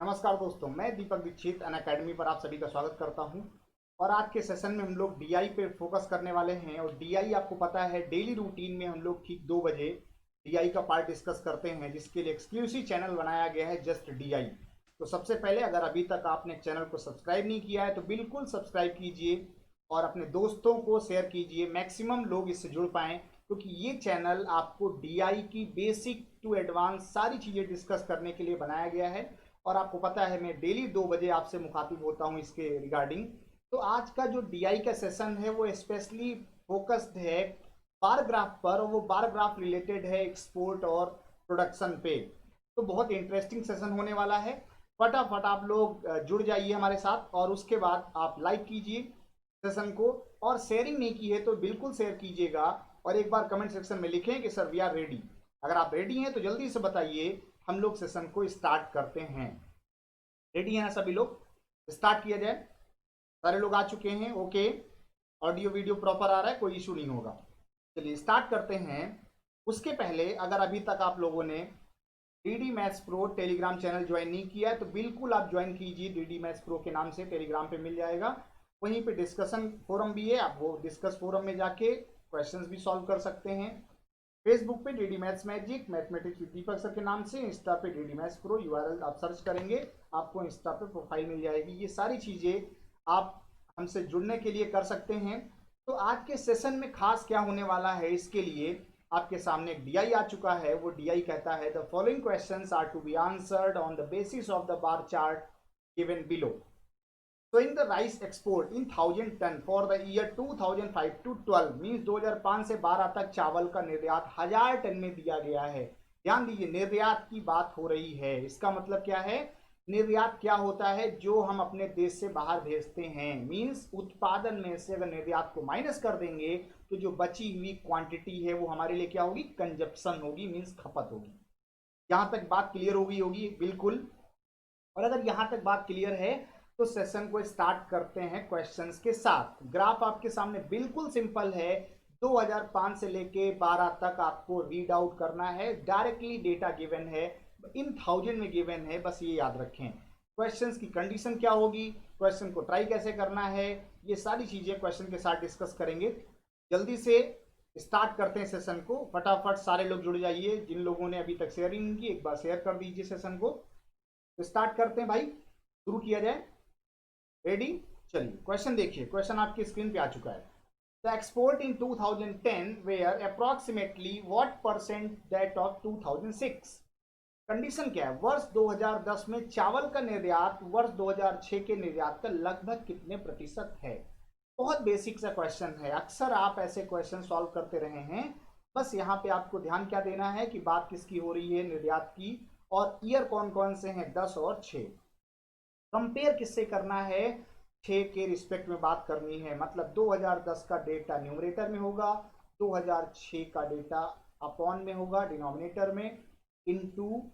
नमस्कार दोस्तों, मैं दीपक दीक्षित अनअकैडमी पर आप सभी का स्वागत करता हूं। और आज के सेशन में हम लोग डीआई पे फोकस करने वाले हैं। और डीआई आपको पता है, डेली रूटीन में हम लोग ठीक 2 बजे डीआई का पार्ट डिस्कस करते हैं, जिसके लिए एक्सक्लूसिव चैनल बनाया गया है जस्ट डीआई। तो सबसे पहले, अगर अभी तक आपने चैनल को सब्सक्राइब नहीं किया है तो बिल्कुल सब्सक्राइब कीजिए और अपने दोस्तों को शेयर कीजिए, मैक्सिमम लोग इससे जुड़ पाएँ, क्योंकि ये चैनल आपको डीआई की बेसिक टू एडवांस सारी चीज़ें डिस्कस करने के लिए बनाया गया है। और आपको पता है, मैं डेली 2 बजे आपसे मुखातिब होता हूं इसके रिगार्डिंग। तो आज का जो डीआई का सेशन है वो स्पेशली फोकस्ड है बार ग्राफ पर, और वो बार ग्राफ रिलेटेड है एक्सपोर्ट और प्रोडक्शन पे। तो बहुत इंटरेस्टिंग सेशन होने वाला है। फटाफट आप लोग जुड़ जाइए हमारे साथ, और उसके बाद आप लाइक कीजिए सेशन को। और शेयरिंग नहीं की है तो बिल्कुल शेयर कीजिएगा, और एक बार कमेंट सेक्शन में लिखें कि सर वी आर रेडी। अगर आप रेडी हैं तो जल्दी से बताइए, हम लोग सेशन को स्टार्ट करते हैं। रेडी हैं ना सभी लोग? स्टार्ट किया जाए। सारे लोग आ चुके हैं? ओके, ऑडियो वीडियो प्रॉपर आ रहा है, कोई इशू नहीं होगा। चलिए स्टार्ट करते हैं। उसके पहले, अगर अभी तक आप लोगों ने DD maths pro Telegram channel join नहीं किया है तो बिल्कुल आप ज्वाइन कीजिए। डीडी मैथ्स प्रो के नाम से टेलीग्राम पे मिल जाएगा। वहीं पे डिस्कशन फोरम भी है, आप वो डिस्कस फोरम में जाके क्वेश्चंस भी सॉल्व कर सकते हैं। फेसबुक पे DD maths magic, mathematics with Deepak sir के नाम से। इंस्टा पे डीडी मैथ्स प्रो, यूआरएल आप सर्च करेंगे, आपको इंस्टा पे प्रोफाइल मिल जाएगी। ये सारी चीज़ें आप हमसे जुड़ने के लिए कर सकते हैं। तो आज के सेशन में खास क्या होने वाला है, इसके लिए आपके सामने एक डीआई आ चुका है। वो डीआई कहता है, the following questions are to be answered on the basis of the bar chart given below. Showing the rice export in 1000 ton for the year 2005 to 12 means 2005 से 12 तक चावल का निर्यात 1000 टन में दिया गया है। ध्यान दीजिए, निर्यात की बात हो रही है। इसका मतलब क्या है? निर्यात क्या होता है? जो हम अपने देश से बाहर भेजते हैं। मीन्स उत्पादन में से अगर निर्यात को माइनस कर देंगे तो जो बची हुई क्वांटिटी है वो हमारे लिए क्या होगी? कंजप्शन होगी, मीन्स खपत होगी। यहाँ तक बात क्लियर होगी बिल्कुल। और अगर यहाँ तक बात क्लियर है तो सेशन को स्टार्ट करते हैं क्वेश्चंस के साथ। ग्राफ आपके सामने बिल्कुल सिंपल है। 2005 से लेके 12 तक आपको रीड आउट करना है। डायरेक्टली डेटा गिवन है, इन 1000 में गिवन है, बस ये याद रखें। क्वेश्चंस की कंडीशन क्या होगी, क्वेश्चन को ट्राई कैसे करना है, ये सारी चीजें क्वेश्चन के साथ डिस्कस करेंगे। जल्दी से स्टार्ट करते हैं सेशन को। फटाफट सारे लोग जुड़ जाइए। जिन लोगों ने अभी तक शेयरिंग नहीं की, एक बार शेयर कर दीजिए सेशन को। तो स्टार्ट करते हैं भाई, शुरू किया जाए। रेडी? चलिए क्वेश्चन देखिए। क्वेश्चन आपकी स्क्रीन पे आ चुका है। The export in 2010 were approximately what percent that of 2006। Condition क्या है? वर्ष 2010 में चावल का निर्यात वर्ष 2006 के निर्यात का लगभग कितने प्रतिशत है? बहुत बेसिक सा क्वेश्चन है। अक्सर आप ऐसे क्वेश्चन सॉल्व करते रहे हैं। बस यहाँ पे आपको ध्यान क्या देना है कि बात किसकी हो रही है? निर्यात की। और ईयर कौन कौन से हैं? 10 और 6। कंपेयर किससे करना है? 6 के रिस्पेक्ट में बात करनी है। मतलब 2010 का डेटा न्यूमरेटर में होगा, 2006 का डेटा अपॉन में होगा, डिनोमिनेटर में, इनटू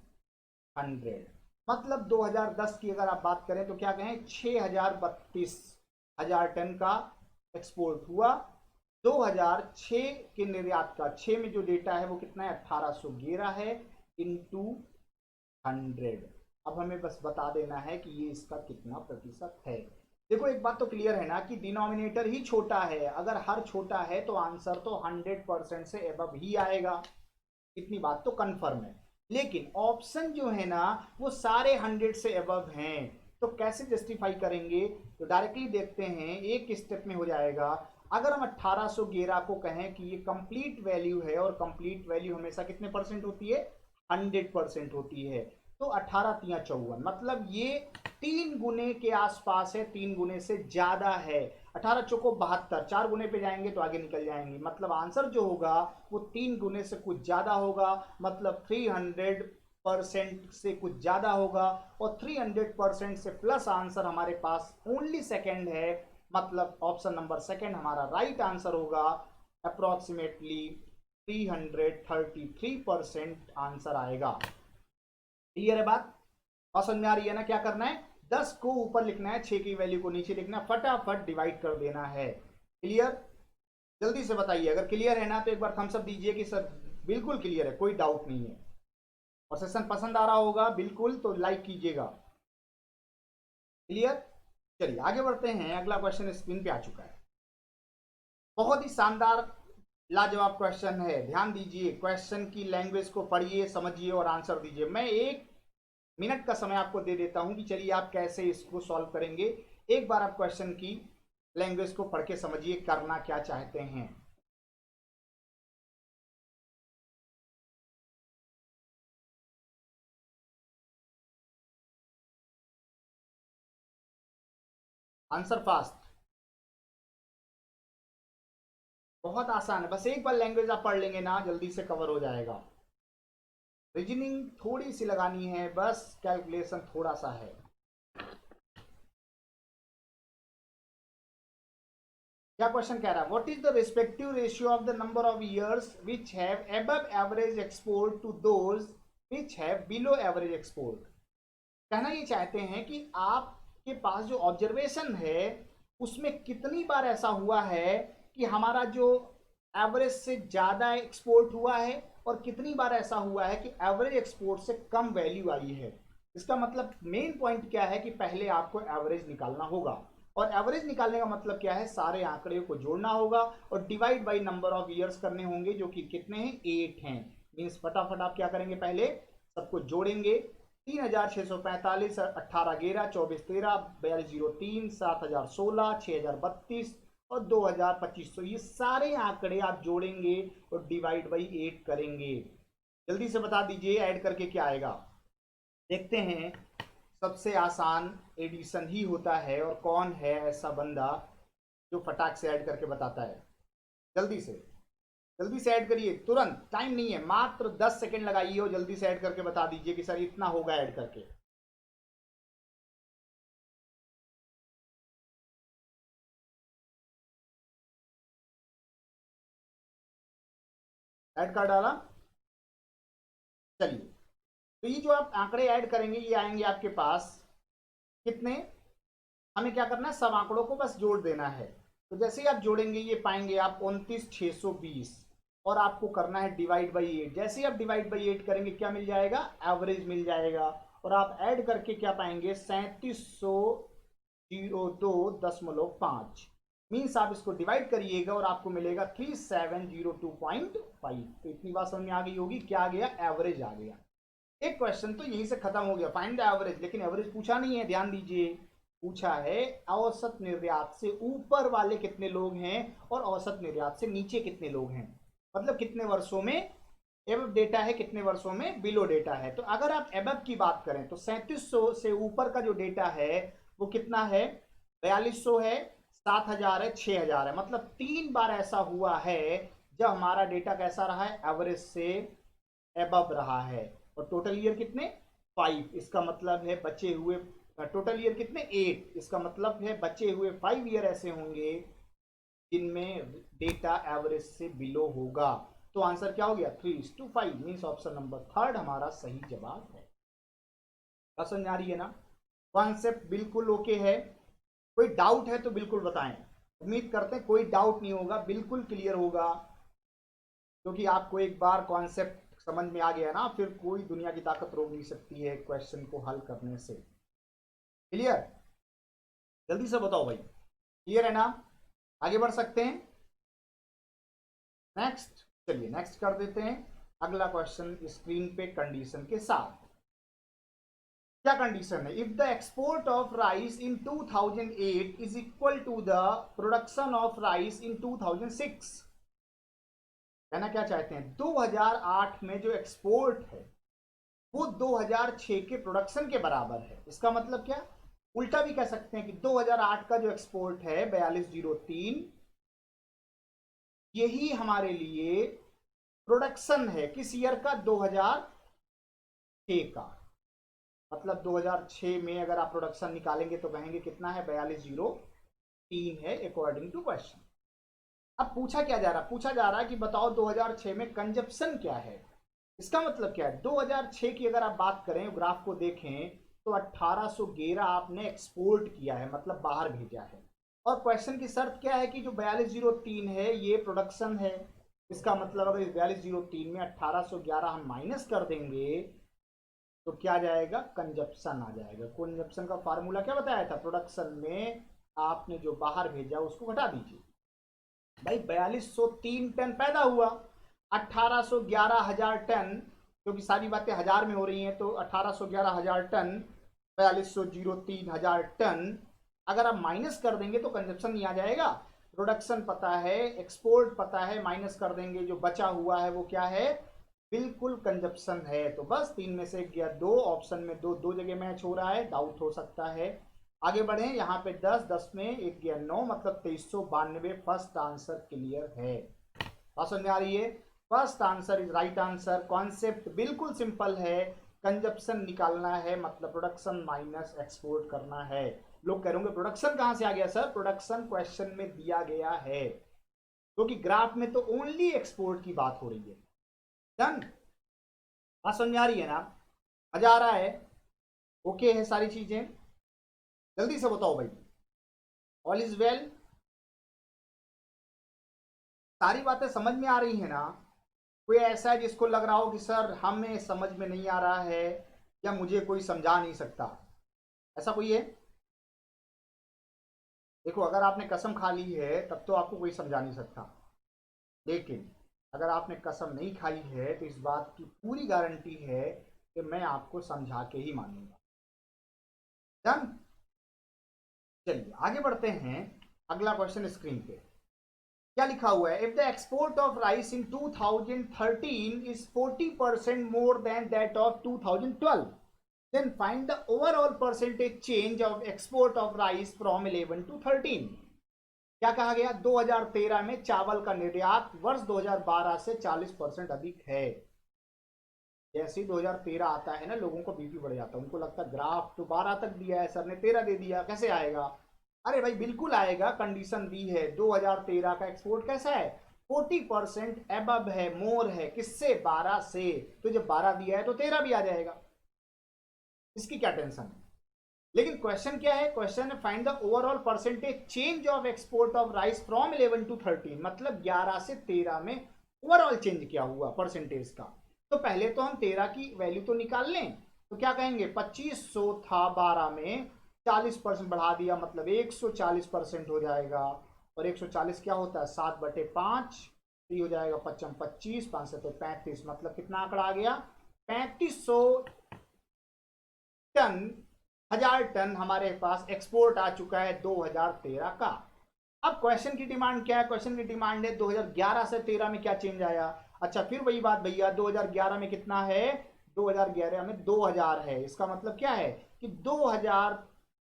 100। मतलब 2010 की अगर आप बात करें तो क्या कहें? 6032 टन का एक्सपोर्ट हुआ। 2006 के निर्यात का 6 में जो डेटा है वो कितना है? 1811 है, इनटू 100। अब हमें बस बता देना है कि ये इसका कितना प्रतिशत है। देखो, एक बात तो क्लियर है ना कि डिनोमिनेटर ही छोटा है। अगर हर छोटा है तो आंसर तो 100% से एबव ही आएगा। इतनी बात तो कंफर्म है। लेकिन ऑप्शन जो है ना वो सारे 100 से एबव हैं। तो कैसे जस्टिफाई करेंगे? तो डायरेक्टली देखते हैं, एक स्टेप में हो जाएगा। अगर हम 1811 को कहें कि ये कंप्लीट वैल्यू है, और कंप्लीट वैल्यू हमेशा कितने परसेंट होती है? 100% होती है। तो 18 तिया 54, मतलब ये 3 गुने के आसपास है, 3 गुने से ज्यादा है। 18 चौको 72, 4 गुने पे जाएंगे तो आगे निकल जाएंगे। मतलब आंसर जो होगा वो 3 गुने से कुछ ज्यादा होगा, मतलब 300% से कुछ ज्यादा होगा। और 300% से प्लस आंसर हमारे पास ओनली सेकेंड है। मतलब ऑप्शन नंबर सेकेंड हमारा राइट आंसर होगा। अप्रोक्सीमेटली 333% आंसर आएगा। क्लियर है बात? और समझ में आ रही है ना क्या करना है? 10 को ऊपर लिखना है, 6 की वैल्यू को नीचे लिखना है, फटाफट डिवाइड कर देना है। क्लियर? जल्दी से बताइए। अगर क्लियर है ना तो एक बार थम्स अप दीजिए कि सर बिल्कुल क्लियर है, कोई डाउट नहीं है। और सेशन पसंद आ रहा होगा बिल्कुल तो लाइक कीजिएगा। क्लियर? चलिए आगे बढ़ते हैं। अगला क्वेश्चन स्क्रीन पे आ चुका है। बहुत ही शानदार लाजवाब क्वेश्चन है। ध्यान दीजिए, क्वेश्चन की लैंग्वेज को पढ़िए, समझिए और आंसर दीजिए। मैं 1 मिनट का समय आपको दे देता हूं कि चलिए आप कैसे इसको सॉल्व करेंगे। एक बार आप क्वेश्चन की लैंग्वेज को पढ़ के समझिए करना क्या चाहते हैं। Answer fast. बहुत आसान है, बस एक बार लैंग्वेज आप पढ़ लेंगे ना जल्दी से कवर हो जाएगा। रीजनिंग थोड़ी सी लगानी है, बस कैलकुलेशन थोड़ा सा है। क्या क्वेश्चन कह रहा है? What is the respective ratio of the number of years which have above average export to those which have below average export. कहना ये चाहते हैं कि आपके पास जो ऑब्जर्वेशन है उसमें कितनी बार ऐसा हुआ है कि हमारा जो एवरेज से ज़्यादा एक्सपोर्ट हुआ है और कितनी बार ऐसा हुआ है कि एवरेज एक्सपोर्ट से कम वैल्यू आई है। इसका मतलब मेन पॉइंट क्या है कि पहले आपको एवरेज निकालना होगा, और एवरेज निकालने का मतलब क्या है, सारे आंकड़े को जोड़ना होगा और divide by number of years करने होंगे, जो कि कितने हैं, 8 हैं। मीन्स फटाफट आप क्या करेंगे, पहले सबको जोड़ेंगे। 3645, 18 11, 24 13, 4203, 7016, 6032 और 2025। ये सारे आंकड़े आप जोड़ेंगे और डिवाइड बाई 8 करेंगे। जल्दी से बता दीजिए ऐड करके क्या आएगा। देखते हैं। सबसे आसान एडिशन ही होता है, और कौन है ऐसा बंदा जो फटाक से ऐड करके बताता है। जल्दी से, जल्दी से ऐड करिए, तुरंत, टाइम नहीं है, मात्र 10 सेकंड लगाइए और जल्दी से ऐड करके बता दीजिए कि सर इतना होगा ऐड करके। ऐड कर डाला। चलिए, तो ये जो आप आंकड़े ऐड करेंगे ये आएंगे आपके पास कितने, हमें क्या करना है, सब आंकड़ों को बस जोड़ देना है। तो जैसे ही आप जोड़ेंगे ये पाएंगे आप 29,620, और आपको करना है डिवाइड बाई 8। जैसे ही आप डिवाइड बाई 8 करेंगे क्या मिल जाएगा, एवरेज मिल जाएगा। और आप ऐड करके क्या पाएंगे, 3702.5। मीन्स आप इसको डिवाइड करिएगा और आपको मिलेगा 3702.5। तो इतनी बात समझ में आ गई होगी, क्या आ गया, एवरेज आ गया। एक क्वेश्चन तो यहीं से खत्म हो गया, फाइंड द एवरेज। लेकिन एवरेज पूछा नहीं है, ध्यान दीजिए। पूछा है औसत निर्यात से ऊपर वाले कितने लोग हैं और औसत निर्यात से नीचे कितने लोग हैं। मतलब कितने वर्षों में एबव डेटा है, कितने वर्षों में बिलो डेटा है। तो अगर आप एबव की बात करें तो 3700 से ऊपर का जो डेटा है वो कितना है, 4200 है, 7000 है, 6000 है। मतलब 3 बार ऐसा हुआ है जब हमारा डेटा कैसा रहा है, एवरेज से एबव रहा है। और टोटल ईयर कितने, 5। इसका मतलब है बचे हुए टोटल ईयर कितने, 8। इसका मतलब है बचे हुए 5 ईयर ऐसे होंगे जिनमें डेटा एवरेज से बिलो होगा। तो आंसर क्या हो गया, 3:5। मीन्स ऑप्शन नंबर 3 हमारा सही जवाब है। बात समझ आ रही है ना? कॉन्सेप्ट बिल्कुल ओके है? कोई डाउट है तो बिल्कुल बताएं। उम्मीद करते हैं कोई डाउट नहीं होगा, बिल्कुल क्लियर होगा, क्योंकि आपको एक बार कॉन्सेप्ट समझ में आ गया ना, फिर कोई दुनिया की ताकत रोक नहीं सकती है क्वेश्चन को हल करने से। क्लियर? जल्दी से बताओ भाई, क्लियर है ना? आगे बढ़ सकते हैं नेक्स्ट। चलिए नेक्स्ट कर देते हैं। अगला क्वेश्चन स्क्रीन पे कंडीशन के साथ। क्या कंडीशन है, if the export of rice in 2008 is equal to the production of rice in 2006। कहना क्या चाहते हैं, 2008 में जो एक्सपोर्ट है वो 2006 के प्रोडक्शन के बराबर है। इसका मतलब क्या, उल्टा भी कह सकते हैं कि 2008 का जो एक्सपोर्ट है 4203, यही हमारे लिए प्रोडक्शन है किस ईयर का, 2006 का। मतलब 2006 में अगर आप प्रोडक्शन निकालेंगे तो कहेंगे कितना है, 4203 है अकॉर्डिंग टू क्वेश्चन। अब पूछा क्या जा रहा है, पूछा जा रहा है कि बताओ 2006 में कंजप्शन क्या है। इसका मतलब क्या है, 2006 की अगर आप बात करें, ग्राफ को देखें तो 1811 आपने एक्सपोर्ट किया है, मतलब बाहर भेजा है। और क्वेश्चन की शर्त क्या है कि जो 4203 है ये प्रोडक्शन है। इसका मतलब अगर इस 4203 में 1811 हम माइनस कर देंगे तो क्या जाएगा, कंजप्शन आ जाएगा। कंजप्शन का फार्मूला क्या बताया था, प्रोडक्शन में आपने जो बाहर भेजा उसको घटा दीजिए। भाई 4203 टन पैदा हुआ, 1811,000 टन, क्योंकि सारी बातें हजार में हो रही हैं, तो 1811,000 टन 4203,000 टन अगर आप माइनस कर देंगे तो कंजप्शन नहीं आ जाएगा। प्रोडक्शन पता है, एक्सपोर्ट पता है, माइनस कर देंगे, जो बचा हुआ है वो क्या है, बिल्कुल कंजप्शन है। तो बस तीन में से गया दो, ऑप्शन में दो दो जगह मैच हो रहा है, डाउट हो सकता है। आगे बढ़े, यहाँ पे 10 में एक गया 9, मतलब 2392। फर्स्ट आंसर क्लियर है। बात समझ में आ रही है, first answer is right answer. Concept बिल्कुल सिंपल है, कंजप्शन निकालना है, मतलब प्रोडक्शन माइनस एक्सपोर्ट करना है। लोग कह रहे होंगे प्रोडक्शन कहां से आ गया सर, प्रोडक्शन क्वेश्चन में दिया गया है, क्योंकि ग्राफ में तो ओनली एक्सपोर्ट की बात हो रही है। डन, बात समझ में आ रही है ना, मजा आ रहा है, ओके है सारी चीजें, जल्दी से बताओ भाई, ऑल इज वेल, सारी बातें समझ में आ रही है ना। कोई ऐसा है जिसको लग रहा हो कि सर हमें समझ में नहीं आ रहा है या मुझे कोई समझा नहीं सकता, ऐसा कोई है? देखो, अगर आपने कसम खा ली है तब तो आपको कोई समझा नहीं सकता, लेकिन अगर आपने कसम नहीं खाई है तो इस बात की पूरी गारंटी है कि मैं आपको समझा के ही मानूंगा। डन, चलिए आगे बढ़ते हैं। अगला क्वेश्चन स्क्रीन पे क्या लिखा हुआ है, if the export of rice in 2013 is 40% more than that of 2012, then find the overall percentage change of export of rice from 11 to 13। क्या कहा गया, 2013 में चावल का निर्यात वर्ष 2012 से 40% अधिक है। जैसे ही 2013 आता है ना, लोगों को बीपी बढ़ जाता है, उनको लगता है ग्राफ तो 12 तक दिया है सर ने, 13 दे दिया, कैसे आएगा। अरे भाई बिल्कुल आएगा, कंडीशन दी है, 2013 का एक्सपोर्ट कैसा है, 40% एबव है, मोर है, किससे, 12 से, तो जब 12 दिया है तो 13 भी आ जाएगा, इसकी क्या टेंशन है। लेकिन क्वेश्चन क्या है, क्वेश्चन है find the overall percentage change of export of rice from 11 to 13, मतलब 11 से 13 में ओवरऑल चेंज क्या हुआ परसेंटेज का। तो पहले तो हम 13 की वैल्यू तो निकाल लें, तो क्या कहेंगे, 2500 था, 12 में 40% बढ़ा दिया, मतलब 140% हो जाएगा। और 140 क्या होता है, 7/5, तो हो जाएगा 55 25, 5 से 35, मतलब कितना आंकड़ा आ गया, 3500 टन, 1000 टन हमारे पास एक्सपोर्ट आ चुका है 2013 का। अब क्वेश्चन की डिमांड क्या है, क्वेश्चन की डिमांड है 2011 से 13 में क्या चेंज आया। अच्छा फिर वही बात भैया, 2011 में कितना है, 2011 में 2000 है, इसका मतलब क्या है कि 2000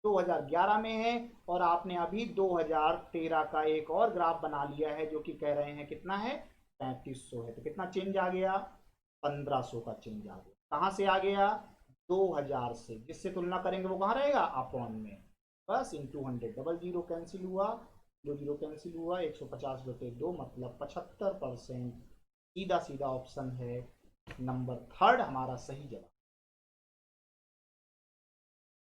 2011 में है, और आपने अभी 2013 का एक और ग्राफ बना लिया है जो कि कह रहे हैं कितना है, 3500 है, तो कितना चेंज आ गया, 1500 का चेंज आ गया। कहां से आ गया, 2000 से, जिससे तुलना करेंगे वो कहाँ रहेगा, अपॉन में, बस इंटू 100, डबल जीरो कैंसिल हुआ, दो जीरो कैंसिल हुआ, 150/2, मतलब 75%। सीधा सीधा ऑप्शन है नंबर थर्ड हमारा सही जवाब।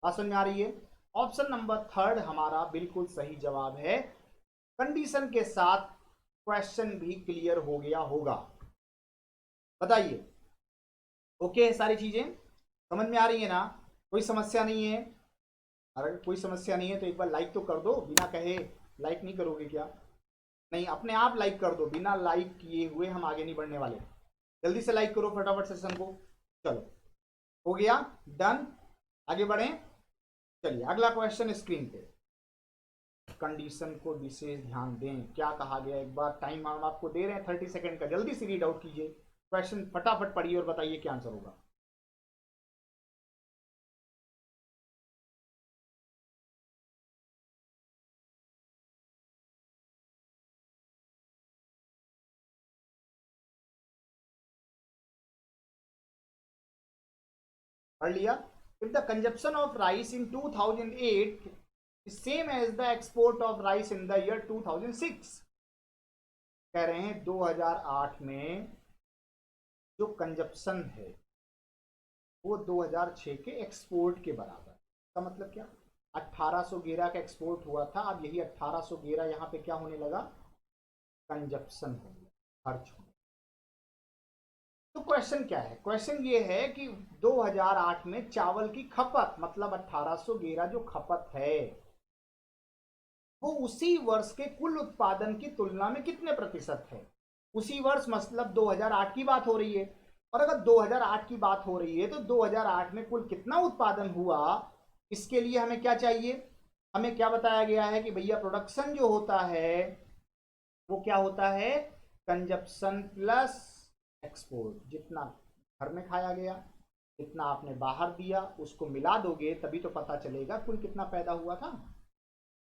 बात समझ में आ रही है, ऑप्शन नंबर थर्ड हमारा बिल्कुल सही जवाब है। कंडीशन के साथ क्वेश्चन भी क्लियर हो गया होगा, बताइए, ओके है सारी चीजें, समझ में आ रही है ना, कोई समस्या नहीं है। अगर कोई समस्या नहीं है तो एक बार लाइक तो कर दो, बिना कहे लाइक नहीं करोगे क्या, नहीं अपने आप लाइक कर दो, बिना लाइक किए हुए हम आगे नहीं बढ़ने वाले, जल्दी से लाइक करो फटाफट सेशन को। चलो हो गया, डन, आगे बढ़े। चलिए अगला क्वेश्चन स्क्रीन पे, कंडीशन को विशेष ध्यान दें, क्या कहा गया, एक बार टाइम हम आपको दे रहे हैं 30 सेकेंड का, जल्दी से रीड आउट कीजिए, क्वेश्चन फटाफट पढ़िए और बताइए क्या आंसर होगा। पढ़ लिया, if the consumption of rice in 2008 same as the export of rice in the year 2006, कह रहे हैं 2008 में जो कंजप्शन है वो 2006 के एक्सपोर्ट के बराबर, इसका मतलब क्या, 1811 का एक्सपोर्ट हुआ था, अब यही 1811 यहाँ पे क्या होने लगा, कंजप्शन हो गया, खर्च हो गया। तो तो क्वेश्चन क्या है, क्वेश्चन ये है कि 2008 में चावल की खपत मतलब 1811 जो खपत है वो उसी वर्ष के कुल उत्पादन की तुलना में कितने प्रतिशत है। उसी वर्ष मतलब 2008 की बात हो रही है, और अगर 2008 की बात हो रही है तो 2008 में कुल कितना उत्पादन हुआ, इसके लिए हमें क्या चाहिए, हमें क्या बताया गया है कि भैया प्रोडक्शन जो होता है वो क्या होता है, कंजप्शन प्लस एक्सपोर्ट। जितना घर में खाया गया, जितना आपने बाहर दिया, उसको मिला दोगे तभी तो पता चलेगा कुल कितना पैदा हुआ था।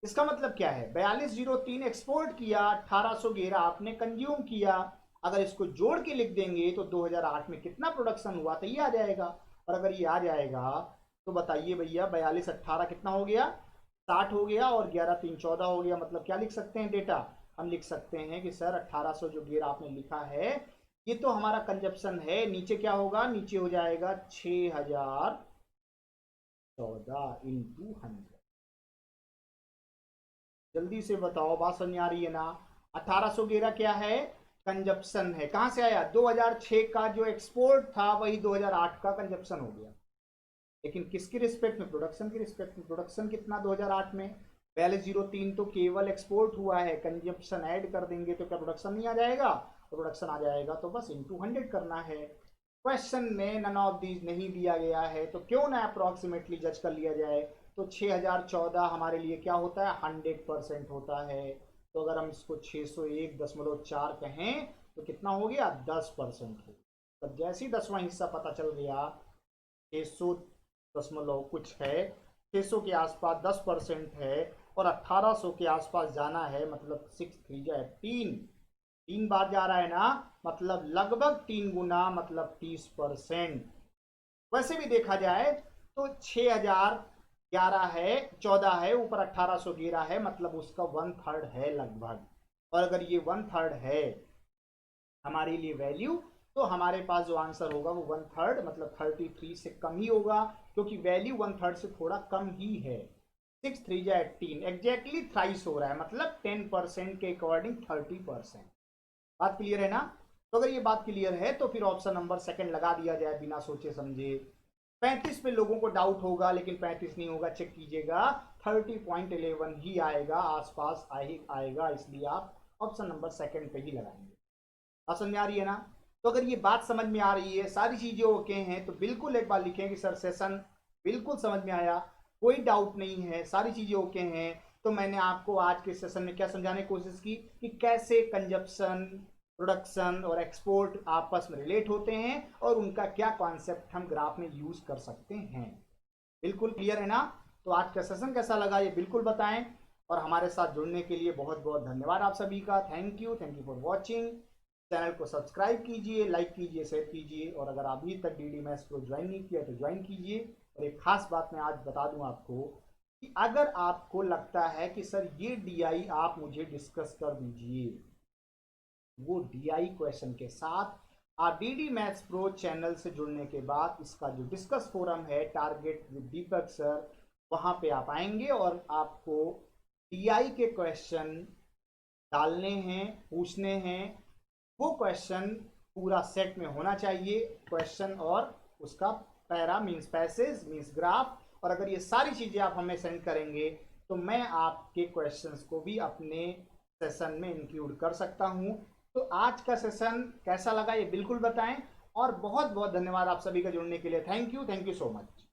इसका मतलब क्या है, 4203 एक्सपोर्ट किया, 1811 आपने कंज्यूम किया। अगर इसको जोड़ के लिख देंगे तो 2008 में कितना प्रोडक्शन हुआ तो ये आ जाएगा। और अगर ये आ जाएगा तो बताइए भैया 42 18 कितना हो गया, 60 हो गया, और 11 3 14 हो गया। मतलब क्या लिख सकते हैं डेटा, हम लिख सकते हैं कि सर 1800 जो गियर आपने लिखा है ये तो हमारा कंजप्शन है। नीचे क्या होगा, नीचे हो जाएगा 6014 इंटू 100। जल्दी से बताओ, बात समझ आ रही है ना। 1811 क्या है, कंजप्शन है। कहां से आया, 2006 का जो एक्सपोर्ट था वही 2008 का कंजप्शन हो गया। लेकिन किसकी रिस्पेक्ट में, प्रोडक्शन की रिस्पेक्ट में। प्रोडक्शन कितना 2008 में 4203 तो केवल एक्सपोर्ट हुआ है, कंजप्शन ऐड कर देंगे तो क्या प्रोडक्शन नहीं आ जाएगा, प्रोडक्शन आ जाएगा। तो बस इंटू 100 करना है। क्वेश्चन में नन ऑफ दीज नहीं दिया गया है तो क्यों ना अप्रोक्सीमेटली जज कर लिया जाए। तो 6014 हमारे लिए क्या होता है, 100% होता है। तो अगर हम इसको 601.4 कहें तो कितना हो गया, 10% हो। तो जैसे ही 10वां हिस्सा पता चल गया, 600 दशमलव कुछ है, 600 के आसपास 10% है, और 1800 के आसपास जाना है, मतलब 6 3 जा 18, 3 बार जा रहा है ना, मतलब लगभग 3 गुना, मतलब 30%। वैसे भी देखा जाए तो 6011 है, 14 है, ऊपर 1811 है, मतलब उसका 1/3 है लगभग। और अगर ये 1/3 है हमारे लिए वैल्यू, तो हमारे पास जो आंसर होगा वो 1/3 मतलब 33 से कम ही होगा, क्योंकि वैल्यू 1/3 से थोड़ा कम ही है। 6 3 जा 18 एग्जैक्टली थ्राइस हो रहा है, मतलब 10% के अकॉर्डिंग 30%। बात क्लियर है ना। तो अगर ये बात क्लियर है तो फिर ऑप्शन नंबर सेकंड लगा दिया जाए बिना सोचे समझे। 35 पे लोगों को डाउट होगा, लेकिन 35 नहीं होगा, चेक कीजिएगा 30.11 ही आएगा, आसपास आएगा, इसलिए आप ऑप्शन नंबर सेकंड पे ही लगाएंगे। बात समझ में आ रही है ना। तो अगर ये बात समझ में आ रही है, सारी चीजें ओके हैं, तो बिल्कुल एक बार लिखें कि सर सेशन बिल्कुल समझ में आया, कोई डाउट नहीं है, सारी चीजें ओके हैं। तो मैंने आपको आज के सेशन में क्या समझाने की कोशिश की कि कैसे कंजप्शन, प्रोडक्शन और एक्सपोर्ट आपस में रिलेट होते हैं और उनका क्या कॉन्सेप्ट हम ग्राफ में यूज कर सकते हैं। बिल्कुल क्लियर है ना। तो आज का सेशन कैसा लगा ये बिल्कुल बताएं, और हमारे साथ जुड़ने के लिए बहुत बहुत धन्यवाद आप सभी का। Thank you for watching. Channel को सब्सक्राइब कीजिए, लाइक कीजिए, शेयर कीजिए, और अगर अभी तक डीडी मैथ्स को ज्वाइन नहीं किया तो ज्वाइन कीजिए। और एक खास बात मैं आज बता दूं आपको कि अगर आपको लगता है कि सर ये डीआई आप मुझे डिस्कस कर दीजिए, वो डीआई क्वेश्चन के साथ आप डीडी मैथ्स प्रो चैनल से जुड़ने के बाद इसका जो डिस्कस फोरम है टारगेट विद दीपक सर, वहां पे आप आएंगे और आपको डीआई के क्वेश्चन डालने हैं, पूछने हैं। वो क्वेश्चन पूरा सेट में होना चाहिए, क्वेश्चन और उसका para means passage means graph. और अगर ये सारी चीजें आप हमें सेंड करेंगे तो मैं आपके क्वेश्चंस को भी अपने सेशन में इंक्लूड कर सकता हूं। तो आज का सेशन कैसा लगा ये बिल्कुल बताएं, और बहुत बहुत धन्यवाद आप सभी का जुड़ने के लिए। Thank you so much.